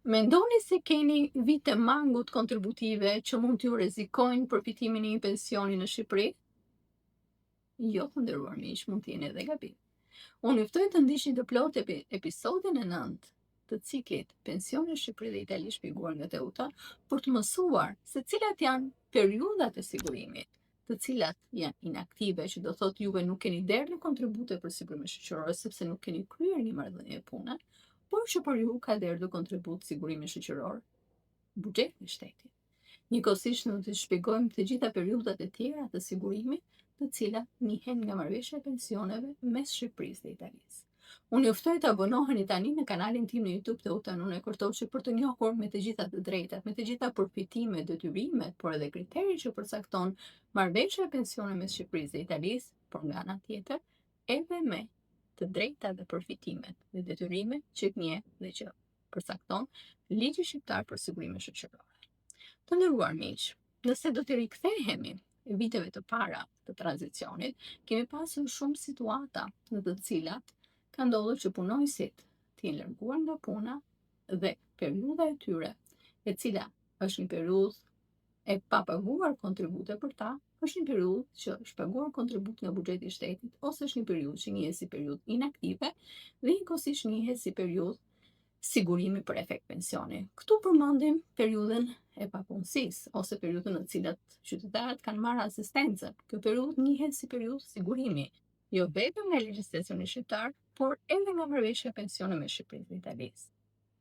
Mendoni se keni vite mangut kontributive që mund t'ju rrezikojnë përfitimin e një pensioni në Shqipëri? Jo, të nderuar miq, mund të jeni edhe gabim. Unë juftoj të ndiqni të plot episodin e 9 të ciklit Pensioni në Shqipëri dhe Itali shpjeguar nga Teuta për të mësuar se cilat janë periudhat e sigurimit, të cilat janë inaktive, që do thotë juve nuk keni derdhur kontribute për sigurimin shoqëror sepse nuk keni kryer një marrëdhënie pune, por që për ju ka derdhur kontribut sigurimi shoqëror, buxheti i shtetit. Njëkohësisht do të shpjegojmë të gjitha periudhat e tjera të sigurimit, të cilat njihen nga marrëveshja e pensioneve mes Shqipërisë dhe Italisë. Unë juftoj të abonoheni tani në kanalin tim në YouTube Teuta Nune Kortoçi për të njohur me të gjitha të drejtat, me të gjitha përfitimet, detyrimet, por edhe kriteret që përcakton marrëveshja e pensioneve mes Shqipërisë dhe Italisë, por nga ana tjetër, edhe me të drejtat dhe përfitimet dhe detyrimet që njeh dhe që përcakton ligji shqiptar për sigurimin shoqëror. Të nderuar miq, nëse do të rikthehemi viteve të para të tranzicionit, kemi pasur shumë situata në të cilat ka ndodhur që punonësit të jenë larguar nga puna dhe periudha e tyre, e cila është një periudhë e papaguar kontribute për ta, është një periudhë që është paguar kontribut nga buxheti i shtetit, ose është një periudhë që njihet si periudhë inaktive dhe njëkohësisht njihet si periudhë sigurimi për efekt pensioni. Këtu përmendim periudhën e papunësisë ose periudhën në cilat qytetarët kanë marrë asistencën. Kjo periudhë njihet si periudhë sigurimi, jo vetëm nga legjislacioni shqiptar, por edhe nga marrëveshja e pensioneve me Shqipërinë dhe Italisë.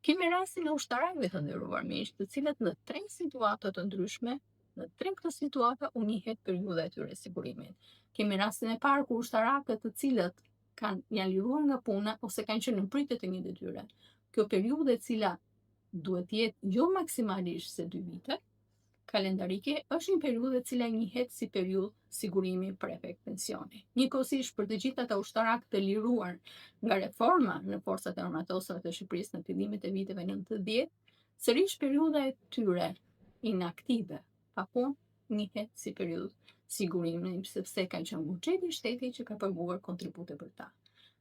Kemi rastin e ushtarakëve të nderuar miq, të cilët në 3 situata të ndryshme, në 3 këto situata u njihet periudha e tyre sigurimit. Kemi rastin e parë ku ushtarakët të cilët janë liruar nga puna ose kanë qenë në pritje të një detyre. Kjo periudhë e cila duhet të jetë jo maksimalisht se 2 vite kalendarike, është një periudhë e cila njihet si periudhë sigurimi për efekt pensioni. Njëkohësisht për të gjithë ata ushtarakë të liruar nga reforma në forcat e armatosave të Shqipërisë në fillimet e viteve 90, sërish periudha e tyre inaktive pa punë njihet si periudhë sigurimi, sepse ka qenë buxheti i shtetit që ka paguar kontribute për ta.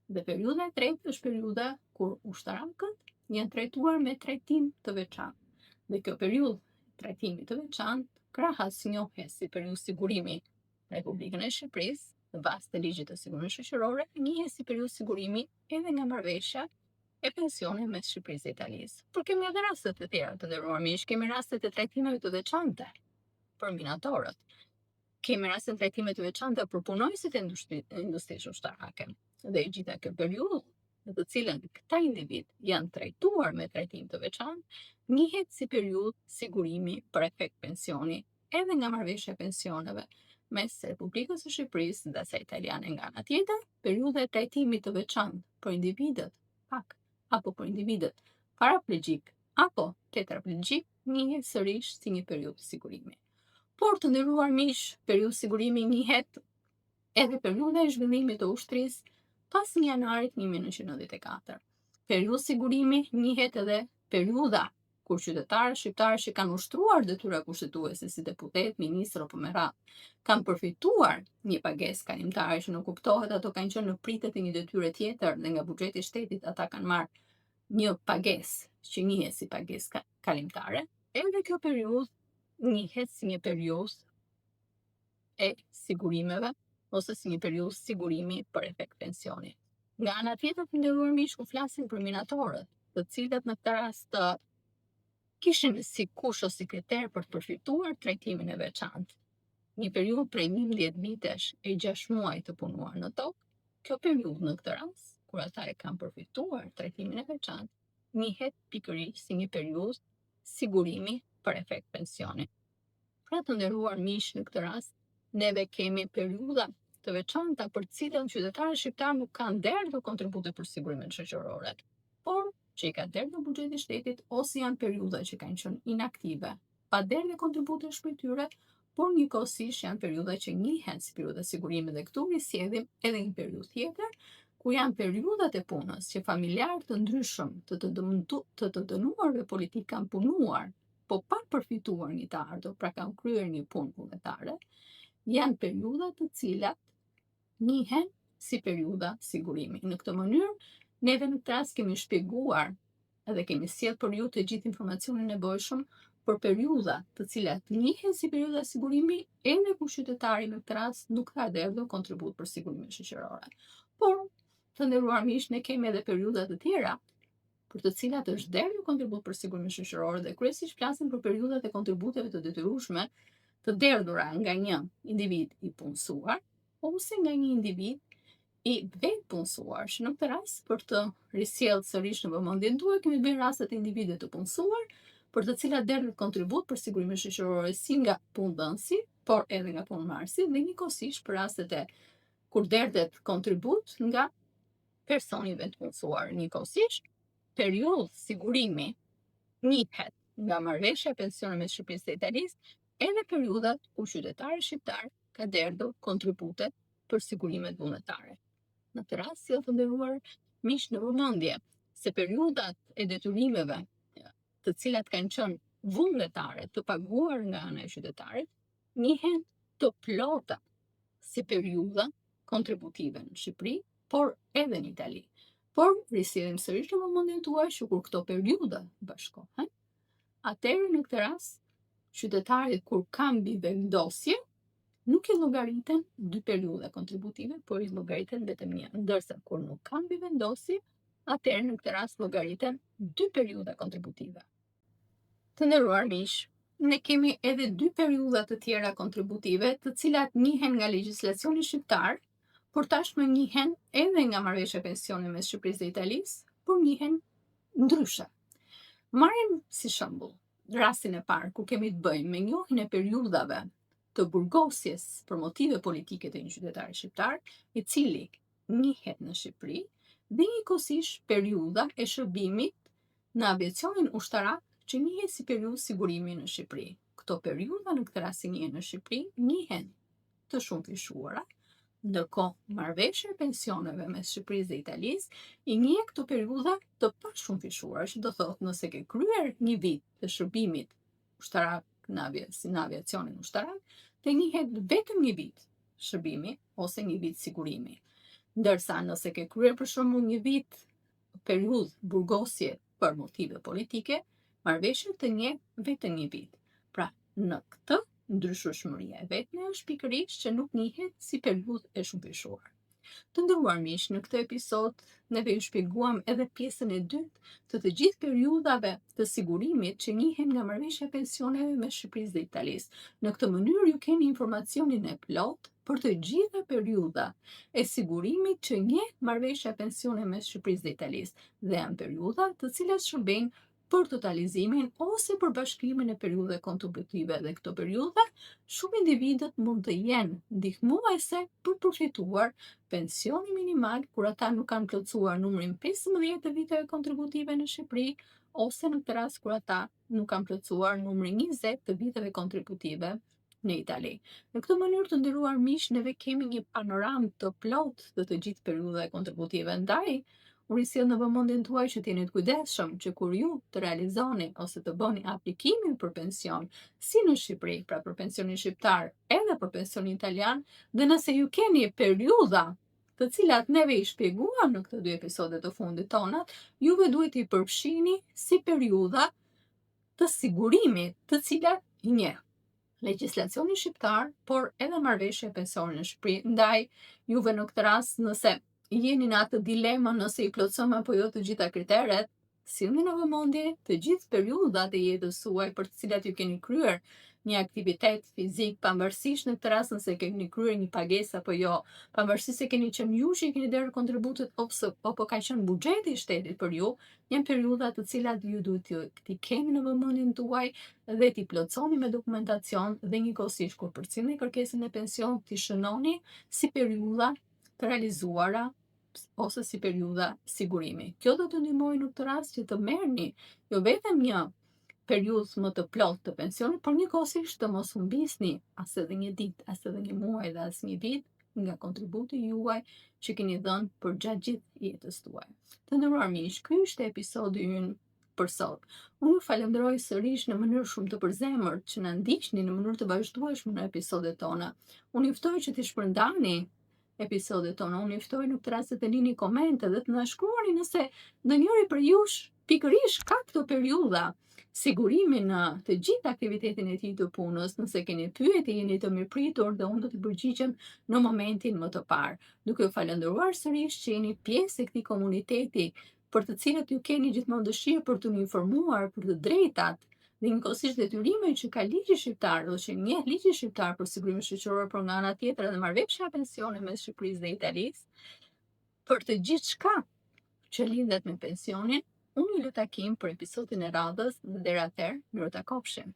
Dhe periudha e tretë është periudha kur ushtarakët janë trajtuar me trajtim të veçantë. Dhe kjo periudhë trajtimi të veçantë krahas njohet si periudhë sigurimi në Republikën e Shqipërisë, në bazë të ligjit të sigurimit shoqëror, njihet si periudhë sigurimi edhe nga marrëveshja e pensioneve mes Shqipërisë dhe Italisë. Por kemi edhe raste të tjera të nderuar miq, kemi raste të trajtimeve të veçanta për minatorët. Kemi raste të trajtime të veçanta për punonësit e industrisë ushtarake. Dhe e gjitha kjo periudhë në të cilën këta individ janë trajtuar me trajtim të veçantë, njihet si periudhë sigurimi për efekt pensioni edhe nga marrëveshja e pensioneve mes Republikës së Shqipërisë dhe asaj italiane nga ana tjetër, periudha e trajtimit të veçantë për individët pak apo për individët paraplegjik apo tetraplegjik njihet sërish si një periudhë sigurimi. Por të nderuar miq, periudhë sigurimi njihet edhe periudha e zhvillimit të ushtrisë pas 1 janarit 1994. Periudhë sigurimi njihet edhe periudha kur qytetarët shqiptarë që kanë ushtruar detyra kushtetuese si deputet, ministër apo me radhë, kanë përfituar një pagesë kalimtare që nuk kuptohet, ato kanë qenë në pritje të një detyre tjetër dhe nga buxheti i shtetit ata kanë marrë një pagesë që njihet si pagesë kalimtare. Edhe kjo periudhë njihet si një periudhë e sigurimeve ose si një periudhë sigurimi për efekt pensioni. Nga ana tjetër të nderuar miq, ku flasim për minatorët, të cilët në këtë rast kishin si kush ose si kriter për të përfituar trajtimin e veçantë. Një periudhë prej 11 vitesh e 6 muaj të punuar në tokë, kjo periudhë në këtë rast, kur ata e kanë përfituar trajtimin e veçantë, njihet pikërisht si një periudhë sigurimi për efekt pensioni. Pra të nderuar miq, në këtë rast neve kemi periudha të veçanta për të cilën qytetarët shqiptarë nuk kanë derdhur kontribute për sigurimin shoqëror, por që i ka derdhur buxheti i shtetit ose janë periudha që kanë qenë inaktive, pa derdhje kontribute për tyre, por njëkohësisht janë periudha që njihen si periudha sigurimi dhe këtu risjellim edhe një periudhë tjetër ku janë periudhat e punës që familjarë të ndryshëm të të dënuarve politik kanë punuar, po pa përfituar një të ardhur, pra kanë kryer një punë vullnetare, janë periudha të cilat njihen si periudha sigurimi. Në këtë mënyrë, neve në këtë rast kemi shpjeguar edhe kemi sjell për ju të gjithë informacionin e nevojshëm për periudha të cilat njihen si periudha sigurimi, edhe kur qytetari në këtë rast nuk ka dhënë kontribut për sigurimin shoqëror. Por, të nderuar miq, ne kemi edhe periudha të tjera për të cilat është dhënë kontribut për sigurimin shoqëror dhe kryesisht flasim për periudhat e kontributeve të detyrueshme të derdhura nga një individ i punësuar ose nga një individ i vetë punësuar, që në këtë rast për të risjellë sërish në vëmendjen tuaj kemi bërë rastet e individëve të punësuar, për të cilat derdhet kontribut për sigurimin shoqëror si nga punëdhënësi, por edhe nga punëmarrësi, dhe njëkohësisht për rastet e kur derdhet kontribut nga personi i vetë punësuar. Njëkohësisht, periudhë sigurimi njihet nga marrëveshja e pensionit me Shqipërisë dhe Italisë, edhe periudhat ku qytetari shqiptar ka derdhur kontribute për sigurimet vullnetare. Në këtë rast, si të nderuar miq, në vëmendje se periudhat e detyrimeve të cilat kanë qenë vullnetare të paguar nga ana e qytetarit njihen të plota si periudha kontributive në Shqipëri, por edhe në Itali. Por risjellim sërish në vëmendjen tuaj që kur këto periudha bashkohen, atëherë në këtë rast qytetarit kur kanë mbi vendosje nuk i llogariten dy periudha kontributive, por i llogariten vetëm një. Ndërsa kur nuk kanë mbi vendosje, atëherë në këtë rast llogariten dy periudha kontributive. Të nderuar miq, ne kemi edhe dy periudha të tjera kontributive, të cilat njihen nga legjislacioni shqiptar, por tashmë njihen edhe nga marrëveshja e pensionit mes Shqipërisë dhe Italisë, por njihen ndryshe. Marrim si shembull rastin e parë ku kemi të bëjmë me njohjen e periudhave të burgosjes për motive politike të një qytetari shqiptar, i cili njihet në Shqipëri, dhe njëkohësisht periudha e shërbimit në aviacionin ushtarak që njihet si periudhë sigurimi në Shqipëri. Këto periudha në këtë rast njihen në Shqipëri, njihen të shumëfishuara, ndërkohë marrëveshja e pensioneve mes Shqipërisë dhe Italisë i njeh këto periudha të pashumëfishuara, që do thotë nëse ke kryer një vit të shërbimit ushtarak në aviacionin ushtarak, të njihet vetëm një vit shërbimi ose një vit sigurimi. Ndërsa nëse ke kryer për shembull një vit periudhë burgosje për motive politike, marrëveshja të njeh vetëm një vit. Pra, në këtë ndryshueshmëria e vetme është pikërisht që nuk njihet si periudhë e shumëfishuar. Të nderuar miq, në këtë episod neve ju shpjeguam edhe pjesën e dytë të gjithë periudhave të sigurimit që njihen nga marrëveshja e pensioneve mes Shqipërisë dhe Italisë. Në këtë mënyrë ju keni informacionin e plot për të gjitha periudha e sigurimit që njeh marrëveshja e pensioneve mes Shqipërisë dhe Italisë, dhe janë periudha të cilat shërbejnë për totalizimin ose për bashkimin e periudhave kontributive, dhe këto periudha shumë individët mund të jenë ndihmuese për përfituar pensioni minimal kur ata nuk kanë plotësuar numrin 15 të viteve kontributive në Shqipëri, ose në këtë rast kur ata nuk kanë plotësuar numrin 20 të viteve kontributive në Itali. Në këtë mënyrë, të nderuar miq, neve kemi një panoramë të plotë të gjithë periudhave kontributive. Ndaj, u risjell në vëmendjen tuaj që t'jeni të kujdesshëm që kur ju të realizoni ose të bëni aplikimin për pension si në Shqipëri, pra për pensionin shqiptar edhe për pensionin italian, dhe nëse ju keni periudha të cilat neve i shpjeguam në këto dy episode të fundit tonat, juve duhet i përfshini si periudha të sigurimit të cilat i njeh legjislacioni shqiptar, por edhe marrëveshja e pensionit në Shqipëri. Ndaj, juve në këtë rast, nëse jeni në atë dilemë nëse i plotëson apo jo të gjitha kriteret, sillni në vëmendje të gjithë periudhat e jetës suaj për të cilat ju keni kryer një aktivitet fizik, pavarësisht në këtë rast nëse keni kryer një pagesë apo jo, pavarësisht se keni qenë ju që keni dhënë kontributet apo ka qenë buxheti i shtetit për ju, janë periudha të cilat ju duhet t'i keni në vëmendjen tuaj dhe t'i plotësoni me dokumentacion, dhe njëkohësisht kur përcjellni kërkesën e pension t'i shënoni si periudha të realizuara ose si periudha sigurimi. Kjo do të ndihmojë në këtë rast që të merrni jo vetëm një periudhë më të plotë të pensionit, por njëkohësisht të mos humbisni as edhe një ditë, as edhe një muaj dhe as një vit nga kontributi juaj që keni dhënë për gjatë gjithë jetës tuaj. Të nderuar miq, ky është episodi ynë për sot. Unë ju falenderoj sërish në mënyrë shumë të përzemërt që na ndiqni në mënyrë të vazhdueshme në episodet tona. Unë ju ftoj që t'i shpërndani episodet tona. Unë ju ftoj në këtë rast të lini komente dhe të na shkruani nëse ndonjëri për jush pikërisht ka këto periudha sigurimi në të gjithë aktivitetin e tij të punës, nëse keni pyetje jeni të mirëpritur dhe unë do t'i përgjigjem në momentin më të parë, duke ju falendëruar sërish që jeni pjesë e këtij komuniteti për të cilët ju keni gjithmonë dëshirë për t'u informuar për të drejtat dhe njëkohësisht detyrimin që ka ligji shqiptar, do që njeh ligji shqiptar për sigurimin shoqëror, por nga ana tjetër edhe marrëveshja e pensionit mes Shqipërisë dhe Italisë, për të gjithçka që lidhet me pensionin, unë ju lu takim për episodin e radhës dhe deri atëherë, miru takofshim.